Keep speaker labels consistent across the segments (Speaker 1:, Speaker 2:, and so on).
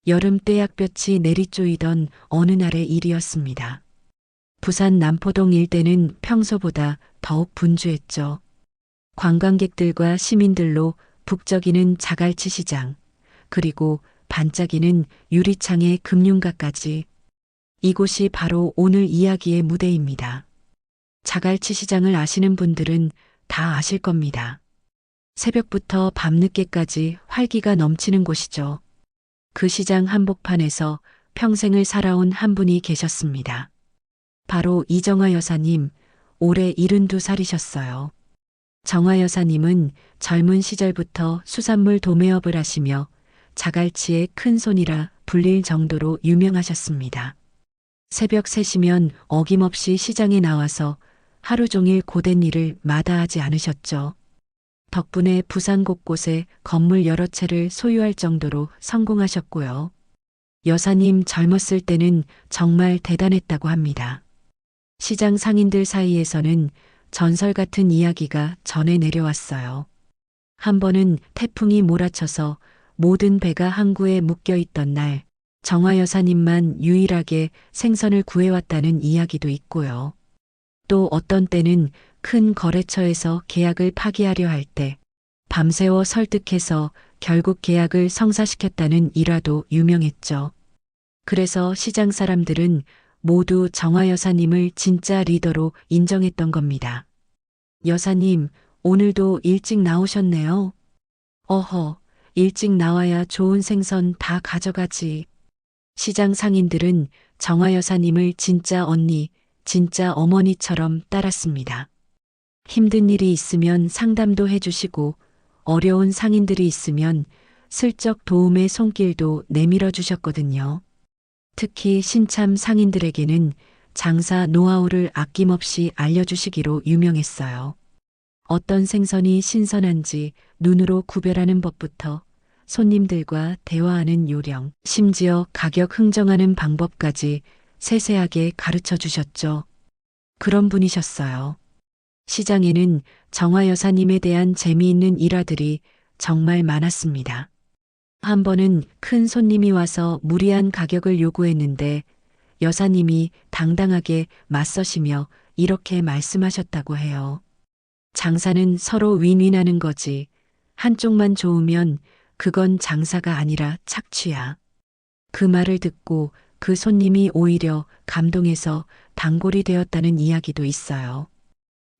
Speaker 1: 여름 떼약볕이 내리쪼이던 어느 날의 일이었습니다. 부산 남포동 일대는 평소보다 더욱 분주했죠. 관광객들과 시민들로 북적이는 자갈치 시장, 그리고 반짝이는 유리창의 금융가까지. 이곳이 바로 오늘 이야기의 무대입니다. 자갈치 시장을 아시는 분들은 다 아실 겁니다. 새벽부터 밤늦게까지 활기가 넘치는 곳이죠. 그 시장 한복판에서 평생을 살아온 한 분이 계셨습니다. 바로 이정화 여사님, 올해 72살이셨어요. 정화 여사님은 젊은 시절부터 수산물 도매업을 하시며 자갈치의 큰 손이라 불릴 정도로 유명하셨습니다. 새벽 3시면 어김없이 시장에 나와서 하루 종일 고된 일을 마다하지 않으셨죠. 덕분에 부산 곳곳에 건물 여러 채를 소유할 정도로 성공하셨고요. 여사님 젊었을 때는 정말 대단했다고 합니다. 시장 상인들 사이에서는 전설 같은 이야기가 전해 내려왔어요. 한 번은 태풍이 몰아쳐서 모든 배가 항구에 묶여 있던 날, 정화 여사님만 유일하게 생선을 구해왔다는 이야기도 있고요. 또 어떤 때는 큰 거래처에서 계약을 파기하려 할 때 밤새워 설득해서 결국 계약을 성사시켰다는 일화도 유명했죠. 그래서 시장 사람들은 모두 정화 여사님을 진짜 리더로 인정했던 겁니다. 여사님, 오늘도 일찍 나오셨네요. 어허, 일찍 나와야 좋은 생선 다 가져가지. 시장 상인들은 정화 여사님을 진짜 언니, 진짜 어머니처럼 따랐습니다. 힘든 일이 있으면 상담도 해주시고 어려운 상인들이 있으면 슬쩍 도움의 손길도 내밀어 주셨거든요. 특히 신참 상인들에게는 장사 노하우를 아낌없이 알려주시기로 유명했어요. 어떤 생선이 신선한지 눈으로 구별하는 법부터 손님들과 대화하는 요령, 심지어 가격 흥정하는 방법까지 세세하게 가르쳐 주셨죠. 그런 분이셨어요. 시장에는 정화 여사님에 대한 재미있는 일화들이 정말 많았습니다. 한 번은 큰 손님이 와서 무리한 가격을 요구했는데 여사님이 당당하게 맞서시며 이렇게 말씀하셨다고 해요. 장사는 서로 윈윈하는 거지. 한쪽만 좋으면 그건 장사가 아니라 착취야. 그 말을 듣고 그 손님이 오히려 감동해서 단골이 되었다는 이야기도 있어요.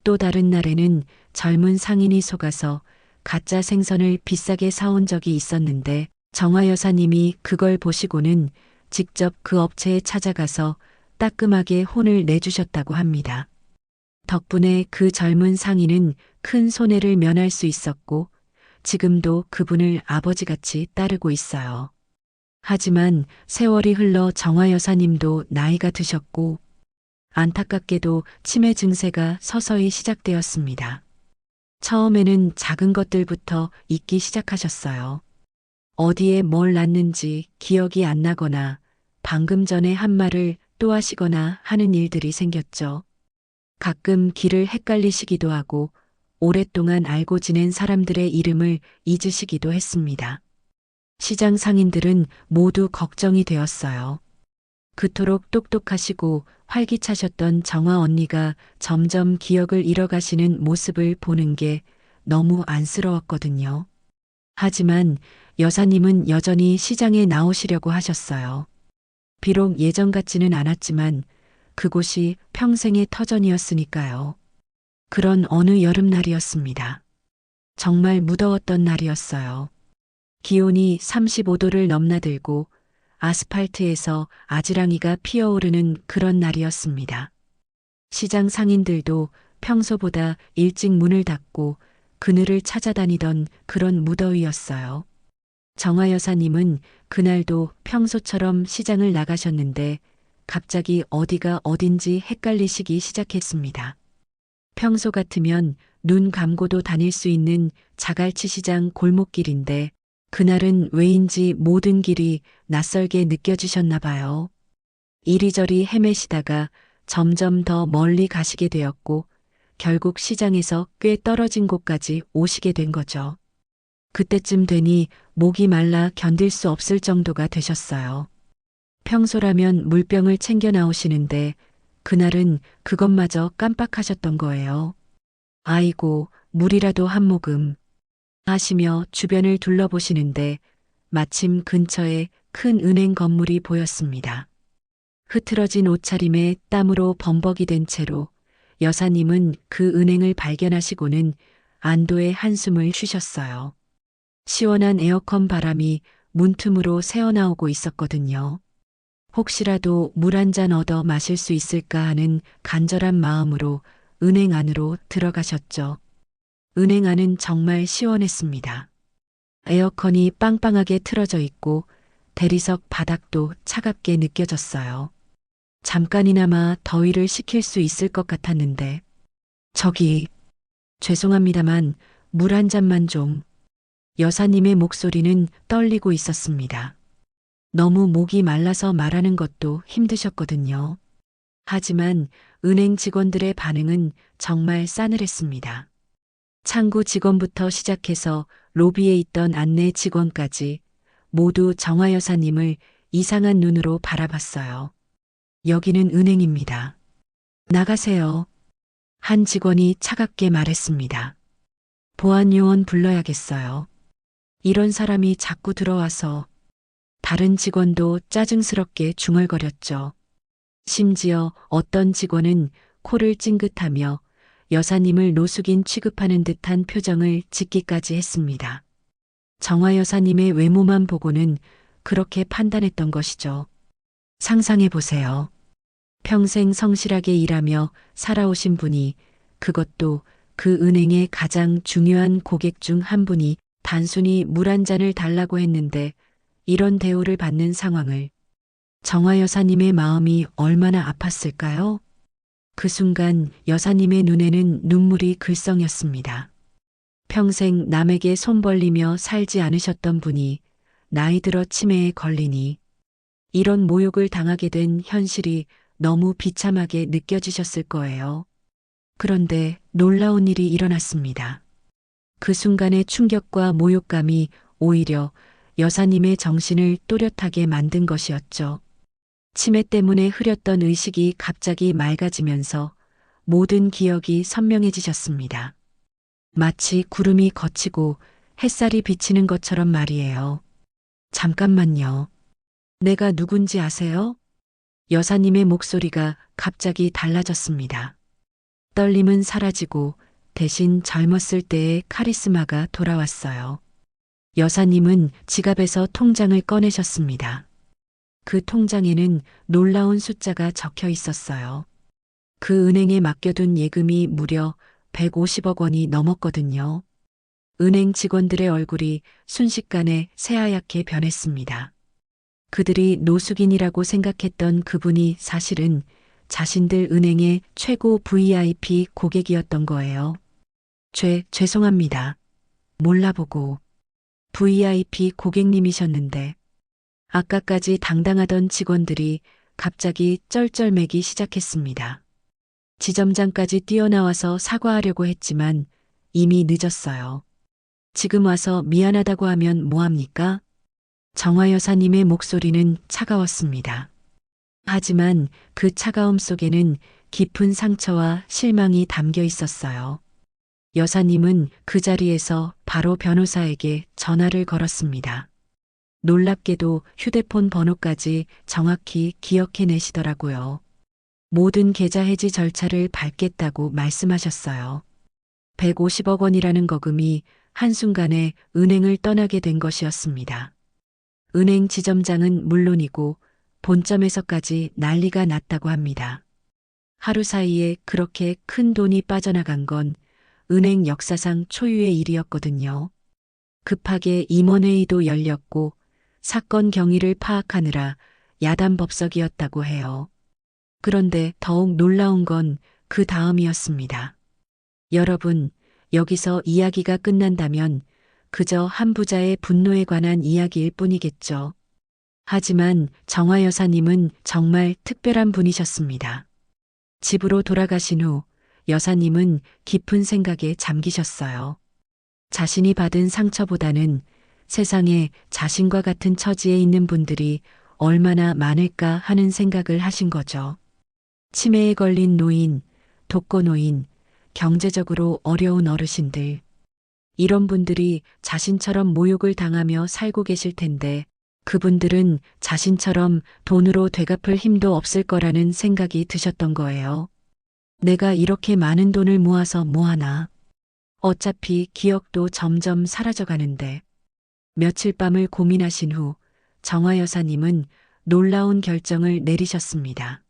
Speaker 1: 또 다른 날에는 젊은 상인이 속아서 가짜 생선을 비싸게 사온 적이 있었는데 정화 여사님이 그걸 보시고는 직접 그 업체에 찾아가서 따끔하게 혼을 내주셨다고 합니다. 덕분에 그 젊은 상인은 큰 손해를 면할 수 있었고 지금도 그분을 아버지같이 따르고 있어요. 하지만 세월이 흘러 정화 여사님도 나이가 드셨고 안타깝게도 치매 증세가 서서히 시작되었습니다. 처음에는 작은 것들부터 잊기 시작하셨어요. 어디에 뭘 놨는지 기억이 안 나거나 방금 전에 한 말을 또 하시거나 하는 일들이 생겼죠. 가끔 길을 헷갈리시기도 하고 오랫동안 알고 지낸 사람들의 이름을 잊으시기도 했습니다. 시장 상인들은 모두 걱정이 되었어요. 그토록 똑똑하시고 활기차셨던 정화 언니가 점점 기억을 잃어가시는 모습을 보는 게 너무 안쓰러웠거든요. 하지만 여사님은 여전히 시장에 나오시려고 하셨어요. 비록 예전 같지는 않았지만 그곳이 평생의 터전이었으니까요. 그런 어느 여름날이었습니다. 정말 무더웠던 날이었어요. 기온이 35도를 넘나들고 아스팔트에서 아지랑이가 피어오르는 그런 날이었습니다. 시장 상인들도 평소보다 일찍 문을 닫고 그늘을 찾아다니던 그런 무더위였어요. 정화 여사님은 그날도 평소처럼 시장을 나가셨는데 갑자기 어디가 어딘지 헷갈리시기 시작했습니다. 평소 같으면 눈 감고도 다닐 수 있는 자갈치 시장 골목길인데 그날은 왜인지 모든 길이 낯설게 느껴지셨나 봐요. 이리저리 헤매시다가 점점 더 멀리 가시게 되었고 결국 시장에서 꽤 떨어진 곳까지 오시게 된 거죠. 그때쯤 되니 목이 말라 견딜 수 없을 정도가 되셨어요. 평소라면 물병을 챙겨 나오시는데 그날은 그것마저 깜빡하셨던 거예요. 아이고, 물이라도 한 모금 하시며 주변을 둘러보시는데 마침 근처에 큰 은행 건물이 보였습니다. 흐트러진 옷차림에 땀으로 범벅이 된 채로 여사님은 그 은행을 발견하시고는 안도의 한숨을 쉬셨어요. 시원한 에어컨 바람이 문틈으로 새어나오고 있었거든요. 혹시라도 물 한 잔 얻어 마실 수 있을까 하는 간절한 마음으로 은행 안으로 들어가셨죠. 은행 안은 정말 시원했습니다. 에어컨이 빵빵하게 틀어져 있고 대리석 바닥도 차갑게 느껴졌어요. 잠깐이나마 더위를 식힐 수 있을 것 같았는데, 저기, 죄송합니다만 물 한 잔만 좀. 여사님의 목소리는 떨리고 있었습니다. 너무 목이 말라서 말하는 것도 힘드셨거든요. 하지만 은행 직원들의 반응은 정말 싸늘했습니다. 창구 직원부터 시작해서 로비에 있던 안내 직원까지 모두 정화 여사님을 이상한 눈으로 바라봤어요. 여기는 은행입니다. 나가세요. 한 직원이 차갑게 말했습니다. 보안 요원 불러야겠어요. 이런 사람이 자꾸 들어와서. 다른 직원도 짜증스럽게 중얼거렸죠. 심지어 어떤 직원은 코를 찡긋하며 여사님을 노숙인 취급하는 듯한 표정을 짓기까지 했습니다. 정화 여사님의 외모만 보고는 그렇게 판단했던 것이죠. 상상해 보세요. 평생 성실하게 일하며 살아오신 분이, 그것도 그 은행의 가장 중요한 고객 중 한 분이 단순히 물 한 잔을 달라고 했는데 이런 대우를 받는 상황을. 정화 여사님의 마음이 얼마나 아팠을까요? 그 순간 여사님의 눈에는 눈물이 글썽였습니다. 평생 남에게 손 벌리며 살지 않으셨던 분이 나이 들어 치매에 걸리니 이런 모욕을 당하게 된 현실이 너무 비참하게 느껴지셨을 거예요. 그런데 놀라운 일이 일어났습니다. 그 순간의 충격과 모욕감이 오히려 여사님의 정신을 또렷하게 만든 것이었죠. 치매 때문에 흐렸던 의식이 갑자기 맑아지면서 모든 기억이 선명해지셨습니다. 마치 구름이 걷히고 햇살이 비치는 것처럼 말이에요. 잠깐만요. 내가 누군지 아세요? 여사님의 목소리가 갑자기 달라졌습니다. 떨림은 사라지고 대신 젊었을 때의 카리스마가 돌아왔어요. 여사님은 지갑에서 통장을 꺼내셨습니다. 그 통장에는 놀라운 숫자가 적혀 있었어요. 그 은행에 맡겨둔 예금이 무려 150억 원이 넘었거든요. 은행 직원들의 얼굴이 순식간에 새하얗게 변했습니다. 그들이 노숙인이라고 생각했던 그분이 사실은 자신들 은행의 최고 VIP 고객이었던 거예요. 죄송합니다. 몰라보고. VIP 고객님이셨는데. 아까까지 당당하던 직원들이 갑자기 쩔쩔매기 시작했습니다. 지점장까지 뛰어나와서 사과하려고 했지만 이미 늦었어요. 지금 와서 미안하다고 하면 뭐합니까? 정화 여사님의 목소리는 차가웠습니다. 하지만 그 차가움 속에는 깊은 상처와 실망이 담겨 있었어요. 여사님은 그 자리에서 바로 변호사에게 전화를 걸었습니다. 놀랍게도 휴대폰 번호까지 정확히 기억해내시더라고요. 모든 계좌 해지 절차를 밟겠다고 말씀하셨어요. 150억 원이라는 거금이 한순간에 은행을 떠나게 된 것이었습니다. 은행 지점장은 물론이고 본점에서까지 난리가 났다고 합니다. 하루 사이에 그렇게 큰 돈이 빠져나간 건 은행 역사상 초유의 일이었거든요. 급하게 임원회의도 열렸고 사건 경위를 파악하느라 야단법석이었다고 해요. 그런데 더욱 놀라운 건 그 다음이었습니다. 여러분, 여기서 이야기가 끝난다면 그저 한 부자의 분노에 관한 이야기일 뿐이겠죠. 하지만 정화 여사님은 정말 특별한 분이셨습니다. 집으로 돌아가신 후 여사님은 깊은 생각에 잠기셨어요. 자신이 받은 상처보다는 세상에 자신과 같은 처지에 있는 분들이 얼마나 많을까 하는 생각을 하신 거죠. 치매에 걸린 노인, 독거노인, 경제적으로 어려운 어르신들, 이런 분들이 자신처럼 모욕을 당하며 살고 계실 텐데 그분들은 자신처럼 돈으로 되갚을 힘도 없을 거라는 생각이 드셨던 거예요. 내가 이렇게 많은 돈을 모아서 뭐하나. 어차피 기억도 점점 사라져 가는데. 며칠 밤을 고민하신 후 정화 여사님은 놀라운 결정을 내리셨습니다.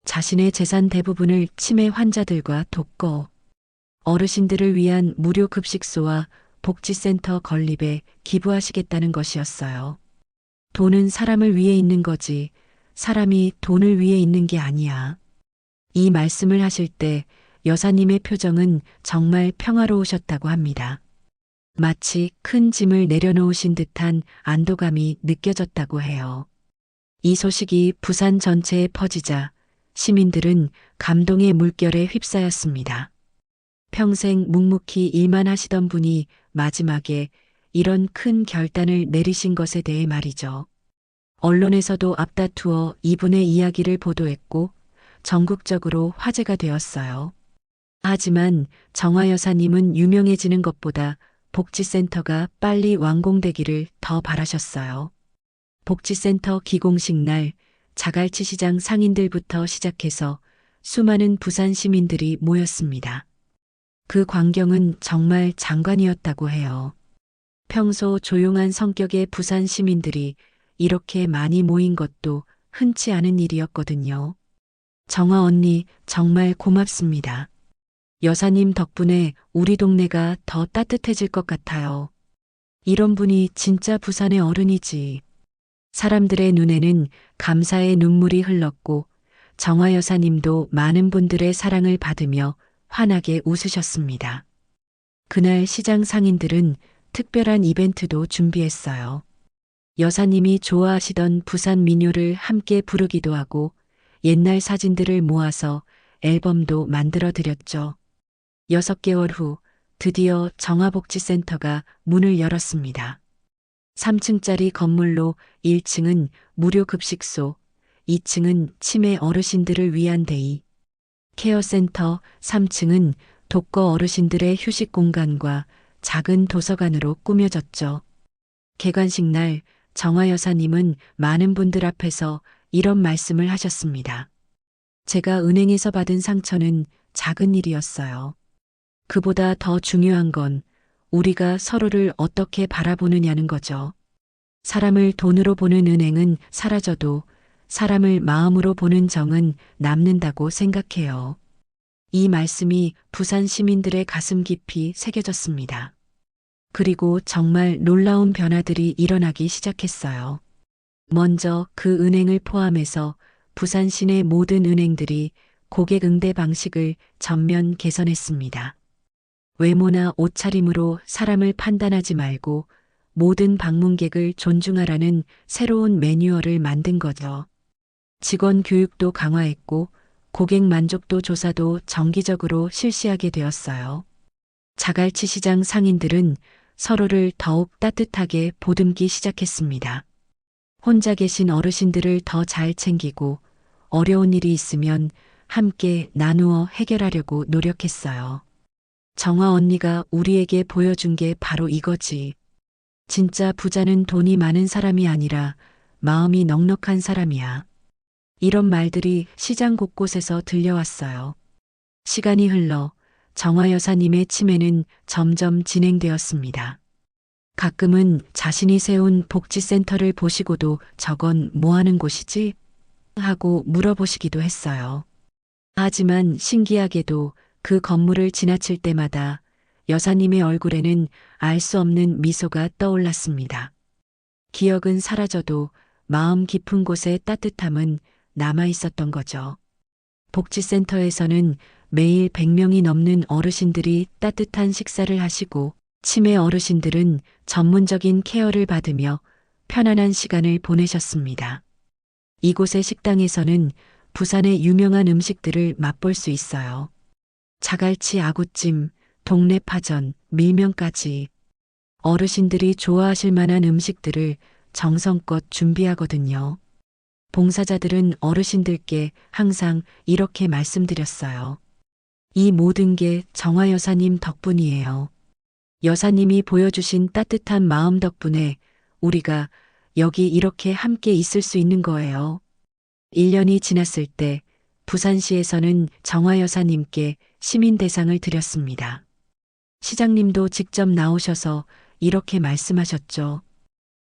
Speaker 1: 자신의 재산 대부분을 치매 환자들과 독거, 어르신들을 위한 무료 급식소와 복지센터 건립에 기부하시겠다는 것이었어요. 돈은 사람을 위해 있는 거지, 사람이 돈을 위해 있는 게 아니야. 이 말씀을 하실 때 여사님의 표정은 정말 평화로우셨다고 합니다. 마치 큰 짐을 내려놓으신 듯한 안도감이 느껴졌다고 해요. 이 소식이 부산 전체에 퍼지자 시민들은 감동의 물결에 휩싸였습니다. 평생 묵묵히 일만 하시던 분이 마지막에 이런 큰 결단을 내리신 것에 대해 말이죠. 언론에서도 앞다투어 이분의 이야기를 보도했고 전국적으로 화제가 되었어요. 하지만 정화 여사님은 유명해지는 것보다 복지센터가 빨리 완공되기를 더 바라셨어요. 복지센터 기공식 날 자갈치 시장 상인들부터 시작해서 수많은 부산 시민들이 모였습니다. 그 광경은 정말 장관이었다고 해요. 평소 조용한 성격의 부산 시민들이 이렇게 많이 모인 것도 흔치 않은 일이었거든요. 정화 언니 정말 고맙습니다. 여사님 덕분에 우리 동네가 더 따뜻해질 것 같아요. 이런 분이 진짜 부산의 어른이지. 사람들의 눈에는 감사의 눈물이 흘렀고 정화 여사님도 많은 분들의 사랑을 받으며 환하게 웃으셨습니다. 그날 시장 상인들은 특별한 이벤트도 준비했어요. 여사님이 좋아하시던 부산 민요를 함께 부르기도 하고 옛날 사진들을 모아서 앨범도 만들어 드렸죠. 6개월 후 드디어 정화복지센터가 문을 열었습니다. 3층짜리 건물로 1층은 무료 급식소, 2층은 치매 어르신들을 위한 데이, 케어센터, 3층은 독거 어르신들의 휴식 공간과 작은 도서관으로 꾸며졌죠. 개관식 날 정화 여사님은 많은 분들 앞에서 이런 말씀을 하셨습니다. 제가 은행에서 받은 상처는 작은 일이었어요. 그보다 더 중요한 건 우리가 서로를 어떻게 바라보느냐는 거죠. 사람을 돈으로 보는 은행은 사라져도 사람을 마음으로 보는 정은 남는다고 생각해요. 이 말씀이 부산 시민들의 가슴 깊이 새겨졌습니다. 그리고 정말 놀라운 변화들이 일어나기 시작했어요. 먼저 그 은행을 포함해서 부산 시내 모든 은행들이 고객 응대 방식을 전면 개선했습니다. 외모나 옷차림으로 사람을 판단하지 말고 모든 방문객을 존중하라는 새로운 매뉴얼을 만든 거죠. 직원 교육도 강화했고 고객 만족도 조사도 정기적으로 실시하게 되었어요. 자갈치 시장 상인들은 서로를 더욱 따뜻하게 보듬기 시작했습니다. 혼자 계신 어르신들을 더 잘 챙기고 어려운 일이 있으면 함께 나누어 해결하려고 노력했어요. 정화 언니가 우리에게 보여준 게 바로 이거지. 진짜 부자는 돈이 많은 사람이 아니라 마음이 넉넉한 사람이야. 이런 말들이 시장 곳곳에서 들려왔어요. 시간이 흘러 정화 여사님의 치매는 점점 진행되었습니다. 가끔은 자신이 세운 복지센터를 보시고도 저건 뭐 하는 곳이지? 하고 물어보시기도 했어요. 하지만 신기하게도 그 건물을 지나칠 때마다 여사님의 얼굴에는 알 수 없는 미소가 떠올랐습니다. 기억은 사라져도 마음 깊은 곳의 따뜻함은 남아 있었던 거죠. 복지센터에서는 매일 100명이 넘는 어르신들이 따뜻한 식사를 하시고 치매 어르신들은 전문적인 케어를 받으며 편안한 시간을 보내셨습니다. 이곳의 식당에서는 부산의 유명한 음식들을 맛볼 수 있어요. 자갈치 아구찜, 동네 파전, 밀면까지 어르신들이 좋아하실 만한 음식들을 정성껏 준비하거든요. 봉사자들은 어르신들께 항상 이렇게 말씀드렸어요. 이 모든 게 정화 여사님 덕분이에요. 여사님이 보여주신 따뜻한 마음 덕분에 우리가 여기 이렇게 함께 있을 수 있는 거예요. 1년이 지났을 때 부산시에서는 정화 여사님께 시민 대상을 드렸습니다. 시장님도 직접 나오셔서 이렇게 말씀하셨죠.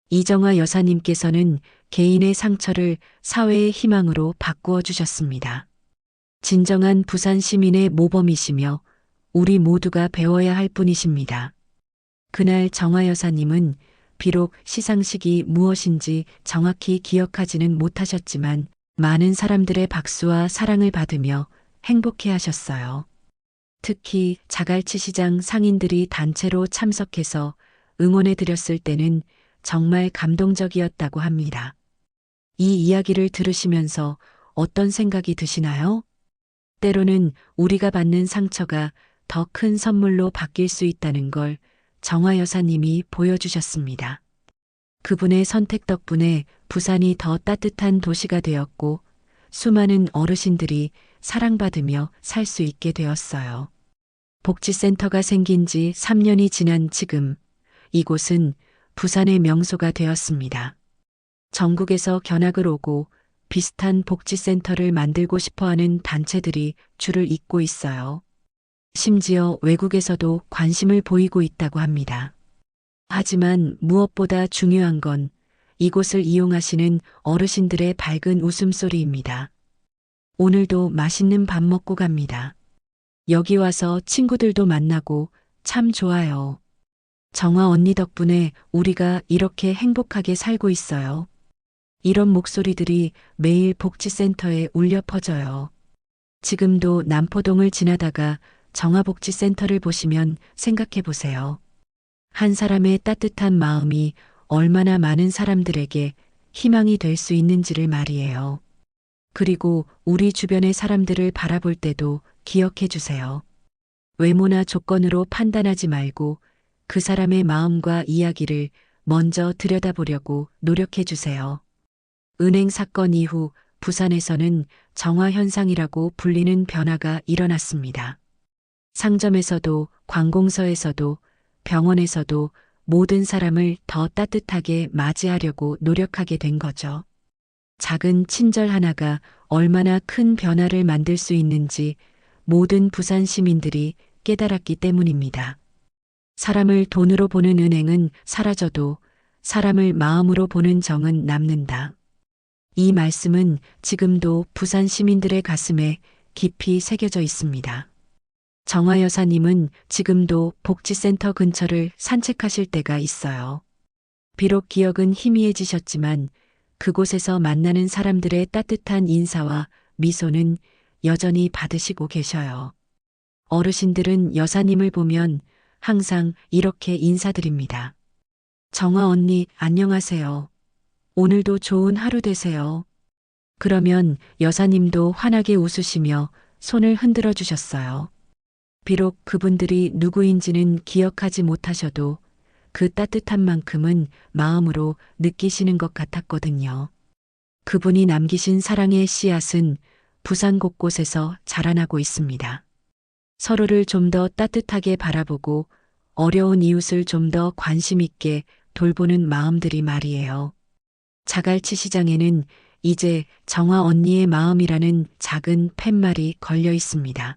Speaker 1: 이정화 여사님께서는 개인의 상처를 사회의 희망으로 바꾸어 주셨습니다. 진정한 부산 시민의 모범이시며 우리 모두가 배워야 할 분이십니다. 그날 정화 여사님은 비록 시상식이 무엇인지 정확히 기억하지는 못하셨지만 많은 사람들의 박수와 사랑을 받으며 행복해 하셨어요. 특히 자갈치 시장 상인들이 단체로 참석해서 응원해 드렸을 때는 정말 감동적이었다고 합니다. 이 이야기를 들으시면서 어떤 생각이 드시나요? 때로는 우리가 받는 상처가 더 큰 선물로 바뀔 수 있다는 걸 정화 여사님이 보여주셨습니다. 그분의 선택 덕분에 부산이 더 따뜻한 도시가 되었고 수많은 어르신들이 사랑받으며 살 수 있게 되었어요. 복지센터가 생긴 지 3년이 지난 지금 이곳은 부산의 명소가 되었습니다. 전국에서 견학을 오고 비슷한 복지센터를 만들고 싶어하는 단체들이 줄을 잇고 있어요. 심지어 외국에서도 관심을 보이고 있다고 합니다. 하지만 무엇보다 중요한 건 이곳을 이용하시는 어르신들의 밝은 웃음소리입니다. 오늘도 맛있는 밥 먹고 갑니다. 여기 와서 친구들도 만나고 참 좋아요. 정화 언니 덕분에 우리가 이렇게 행복하게 살고 있어요. 이런 목소리들이 매일 복지센터에 울려 퍼져요. 지금도 남포동을 지나다가 정화복지센터를 보시면 생각해 보세요. 한 사람의 따뜻한 마음이 얼마나 많은 사람들에게 희망이 될 수 있는지를 말이에요. 그리고 우리 주변의 사람들을 바라볼 때도 기억해 주세요. 외모나 조건으로 판단하지 말고 그 사람의 마음과 이야기를 먼저 들여다보려고 노력해 주세요. 은행 사건 이후 부산에서는 정화 현상이라고 불리는 변화가 일어났습니다. 상점에서도 관공서에서도 병원에서도 모든 사람을 더 따뜻하게 맞이하려고 노력하게 된 거죠. 작은 친절 하나가 얼마나 큰 변화를 만들 수 있는지 모든 부산 시민들이 깨달았기 때문입니다. 사람을 돈으로 보는 은행은 사라져도 사람을 마음으로 보는 정은 남는다. 이 말씀은 지금도 부산 시민들의 가슴에 깊이 새겨져 있습니다. 정화 여사님은 지금도 복지센터 근처를 산책하실 때가 있어요. 비록 기억은 희미해지셨지만 그곳에서 만나는 사람들의 따뜻한 인사와 미소는 여전히 받으시고 계셔요. 어르신들은 여사님을 보면 항상 이렇게 인사드립니다. 정화 언니, 안녕하세요. 오늘도 좋은 하루 되세요. 그러면 여사님도 환하게 웃으시며 손을 흔들어 주셨어요. 비록 그분들이 누구인지는 기억하지 못하셔도 그 따뜻한 만큼은 마음으로 느끼시는 것 같았거든요. 그분이 남기신 사랑의 씨앗은 부산 곳곳에서 자라나고 있습니다. 서로를 좀 더 따뜻하게 바라보고 어려운 이웃을 좀 더 관심 있게 돌보는 마음들이 말이에요. 자갈치 시장에는 이제 정화 언니의 마음이라는 작은 팻말이 걸려 있습니다.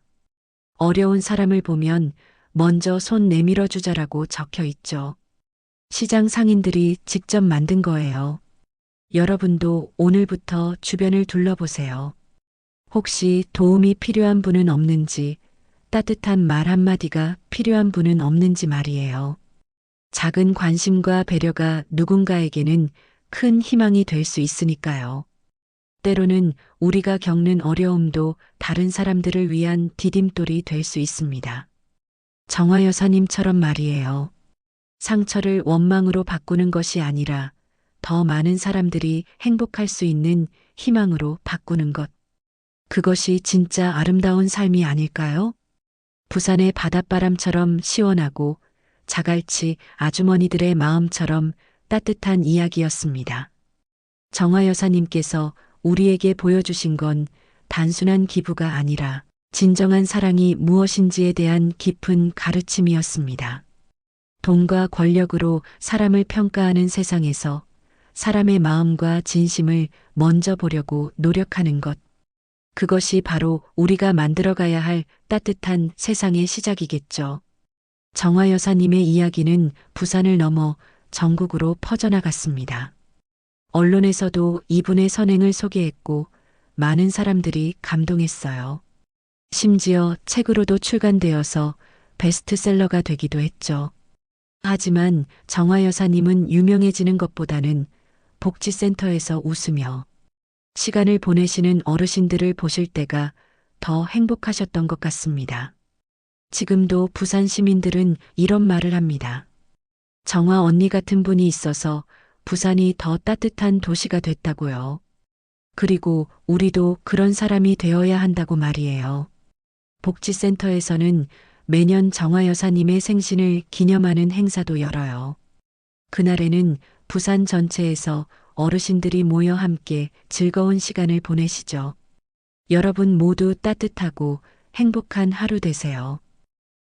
Speaker 1: 어려운 사람을 보면 먼저 손 내밀어 주자라고 적혀 있죠. 시장 상인들이 직접 만든 거예요. 여러분도 오늘부터 주변을 둘러보세요. 혹시 도움이 필요한 분은 없는지, 따뜻한 말 한마디가 필요한 분은 없는지 말이에요. 작은 관심과 배려가 누군가에게는 큰 희망이 될 수 있으니까요. 때로는 우리가 겪는 어려움도 다른 사람들을 위한 디딤돌이 될 수 있습니다. 정화 여사님처럼 말이에요. 상처를 원망으로 바꾸는 것이 아니라 더 많은 사람들이 행복할 수 있는 희망으로 바꾸는 것. 그것이 진짜 아름다운 삶이 아닐까요? 부산의 바닷바람처럼 시원하고 자갈치 아주머니들의 마음처럼 따뜻한 이야기였습니다. 정화 여사님께서 우리에게 보여주신 건 단순한 기부가 아니라 진정한 사랑이 무엇인지에 대한 깊은 가르침이었습니다. 돈과 권력으로 사람을 평가하는 세상에서 사람의 마음과 진심을 먼저 보려고 노력하는 것. 그것이 바로 우리가 만들어가야 할 따뜻한 세상의 시작이겠죠. 정화 여사님의 이야기는 부산을 넘어 전국으로 퍼져나갔습니다. 언론에서도 이분의 선행을 소개했고 많은 사람들이 감동했어요. 심지어 책으로도 출간되어서 베스트셀러가 되기도 했죠. 하지만 정화 여사님은 유명해지는 것보다는 복지센터에서 웃으며 시간을 보내시는 어르신들을 보실 때가 더 행복하셨던 것 같습니다. 지금도 부산 시민들은 이런 말을 합니다. 정화 언니 같은 분이 있어서 부산이 더 따뜻한 도시가 됐다고요. 그리고 우리도 그런 사람이 되어야 한다고 말이에요. 복지센터에서는 매년 정화 여사님의 생신을 기념하는 행사도 열어요. 그날에는 부산 전체에서 어르신들이 모여 함께 즐거운 시간을 보내시죠. 여러분 모두 따뜻하고 행복한 하루 되세요.